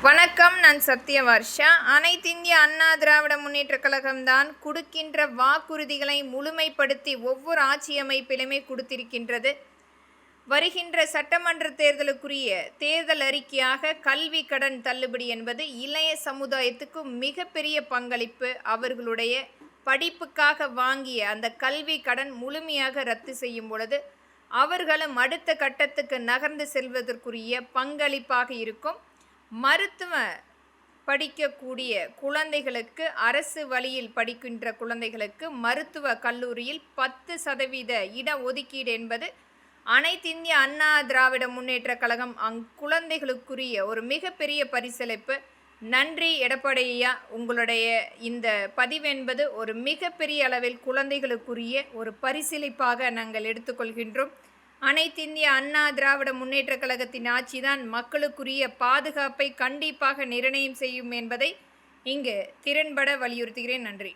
வணக்கம். நான் சத்யவர்ஷா. அனைத்திந்திய அண்ணா திராவிட முன்னேற்றக் கழகம்தான் கொடுக்கின்ற வாக்குறுதிகளை முழுமைப்படுத்தி ஒவ்வொரு ஆட்சி அமைப்பிலுமே கொடுத்திருக்கின்றது. வருகின்ற சட்டமன்ற தேர்தலுக்குரிய தேர்தல் அறிக்கையாக கல்வி கடன் தள்ளுபடி என்பது இளைய சமுதாயத்துக்கு மிகப்பெரிய பங்களிப்பு. அவர்களுடைய படிப்புக்காக வாங்கிய அந்த கல்வி கடன் முழுமையாக ரத்து செய்யும் பொழுது அவர்களும் அடுத்த கட்டத்துக்கு நகர்ந்து செல்வதற்குரிய பங்களிப்பாக இருக்கும். மருத்துவ படிக்கக்கூடிய குழந்தைகளுக்கு, அரசு வழியில் படிக்கின்ற குழந்தைகளுக்கு மருத்துவ கல்லூரியில் 10% இட ஒதுக்கீடு என்பது அனைத்திந்திய அண்ணா திராவிட முன்னேற்றக் கழகம் குழந்தைகளுக்குரிய ஒரு மிகப்பெரிய பரிசளிப்பு. நன்றி எடப்பாடி ஐயா. உங்களுடைய இந்த பதிவு என்பது ஒரு மிகப்பெரிய அளவில் குழந்தைகளுக்குரிய ஒரு பரிசீலிப்பாக நாங்கள் எடுத்துக்கொள்கின்றோம். அனைத்திந்திய அண்ணா திராவிட முன்னேற்றக் கழகத்தின் ஆட்சிதான் மக்களுக்குரிய பாதுகாப்பை கண்டிப்பாக நிர்ணயம் செய்யும் என்பதை இங்கு திறன்பட வலியுறுத்துகிறேன். நன்றி.